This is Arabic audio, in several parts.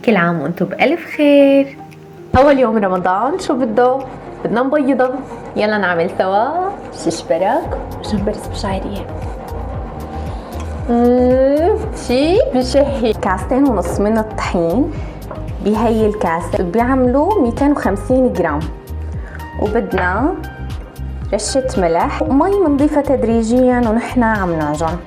كل عام وانتم بألف خير. أول يوم رمضان شو بدنا نبيضها. يلا نعمل سوا ششبرك وجمبري بشعرية. شي بشهي. 2.5 كاسة من الطحين بهي الكاسة بيعملوا 250 جرام، وبدنا رشة ملح ومي بنضيفها تدريجيا ونحن عم نعجن.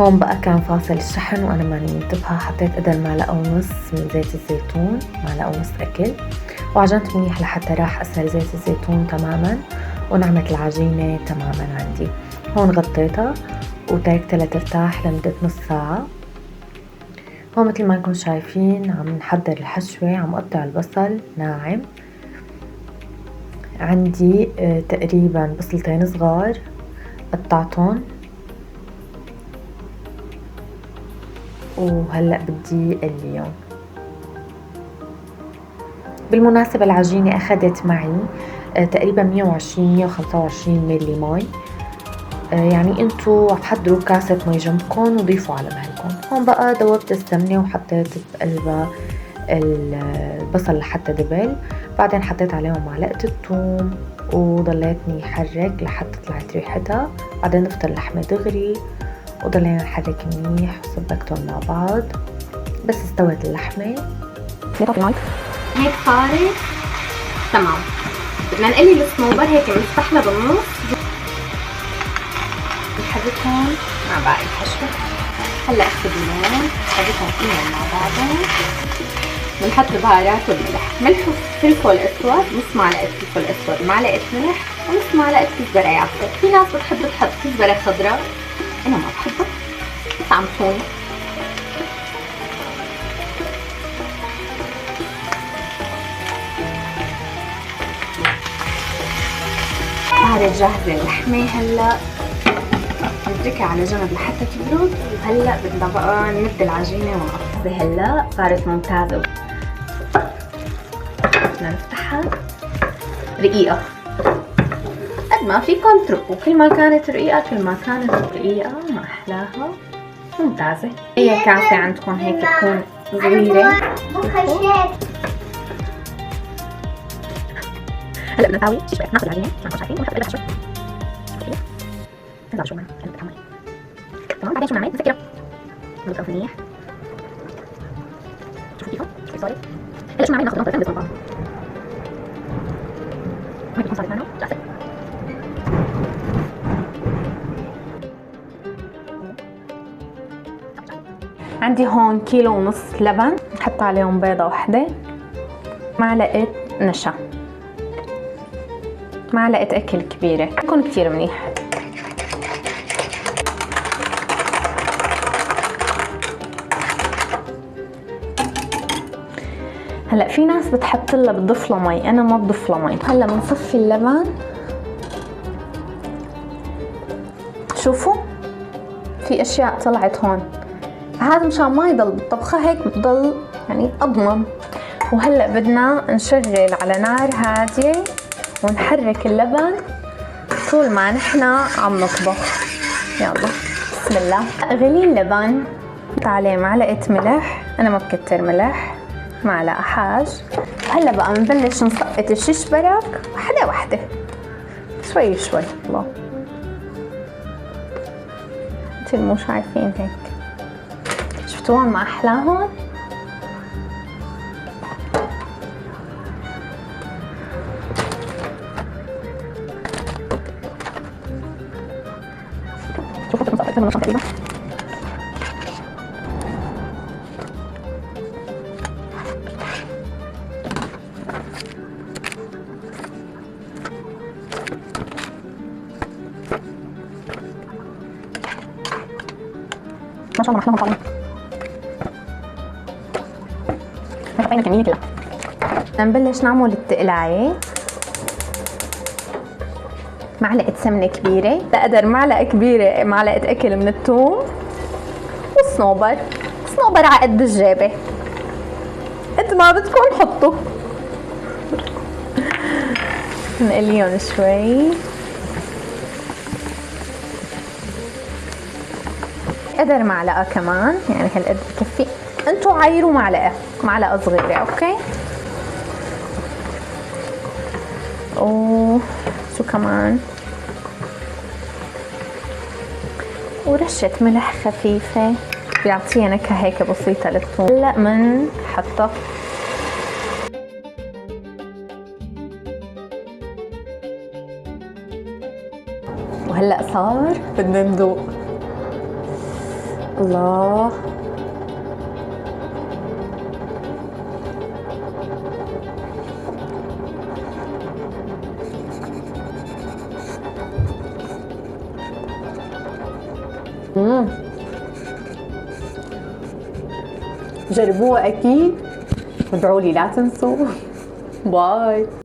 هون بقى كان فاصل الشحن وانا ماني منتبهه، حطيت قدر معلقه ونص من زيت الزيتون، معلقه ونص اكل، وعجنت منيح لحتى راح اثر زيت الزيتون تماما ونعمت العجينه تماما عندي. هون غطيتها وتركتها لترتاح لمده نص ساعه. هون مثل ما انكم شايفين عم نحضر الحشوه، عم قطع البصل ناعم. عندي تقريبا بصلتين صغار قطعتهم، وهلأ بدي قليهم. بالمناسبة العجينة أخذت معي تقريبا 120-125 ملي مي، يعني انتو حضروا كاسة مي جنبكم وضيفوا على مهلكم. هون بقى دوبت السمنة وحطيت بقلبها البصل لحتى دبل، بعدين حطيت عليهم معلقة الثوم وضليتني حرك لحتى طلعت ريحتها، بعدين ضفت اللحمة دغري وضلينا نحرك منيح وسبكتهم مع بعض. بس استوت اللحمة هيك صارت تمام. بدنا نقلي الصنوبر هيك بنفتح لها بالنص، نحركهم مع باقي الحشوة. هلا اخذ اللون نحركهم فيهم مع بعضهم. بنحط البهارات والملح، ملح وفلفل اسود، نص معلقة فلفل اسود، معلقة ملح ونص معلقة كزبرة يابسة. في ناس بتحب تحط كزبرة خضراء، انا ما بحبها، سامحوني. صارت جاهزة اللحمة. هلا نتركها على جنب لحتى تبرد، وهلا بدنا بقى نمد العجينة ونقطعها. هلا صارت ممتازة. بدنا نفتحها رقيقة قد ما فيكم ترقوا، كل ما كانت رقيقة كل ما كانت رقيقة ما أحلاها. ممتازة. هي كاسة عندكم هيك تكون صغيرة. هلا بدنا نساوي شوي، ناخذ العجينة معكم شايفين ونحط قلبها شوي. نطلع شو معنا تمام. بعدين شو بنعمل؟ نسكرها نضرب منيح. شوفوا كيفها شوي صارت. هلا شو بنعمل؟ ناخذ نقطتين بنضرب بعض. هيك بتكون صارت معنا جاهزة. عندي هون 1.5 كيلو لبن، نحط عليهم بيضة واحدة، معلقة نشا، معلقة أكل كبيرة، بكون كتير منيح. هلا في ناس بتحط لها بتضيف لها مي، أنا ما بضيف لها مي. هلا بنصفي اللبن. شوفوا في أشياء طلعت هون، هذا مشان ما يضل بالطبخة هيك، بضل يعني أضمن. وهلا بدنا نشغل على نار هادية ونحرك اللبن طول ما نحن عم نطبخ. يلا بسم الله. اغلي اللبن، حط عليه معلقة ملح، انا ما بكتر ملح، معلقة حاج. هلا بقى بنبلش نسقط الششبرك وحدة وحدة، شوي شوي. الله مثل مو شايفين هيك، شفتوهم ما احلاهم؟ تقريبا ما شاء الله محلاهم طالعين. حطينا الكمية كلها. نبلش نعمل التقلاية. معلقة سمنة كبيرة، بقدر معلقة كبيرة معلقة أكل من الثوم، وصنوبر على قد الجابة، قد ما بدكم حطوا. نقليهم شوي هالقدر معلقة كمان، يعني هالقد بكفي. انتوا عايروا معلقة صغيرة. اوكي. شو كمان؟ ورشة ملح خفيفة بيعطيها نكهة هيك بسيطة للثوم. هلا منحطها. وهلا صار بدنا ندوق. الله، جربوها اكيد، ادعوا لي لا تنسوا. باي.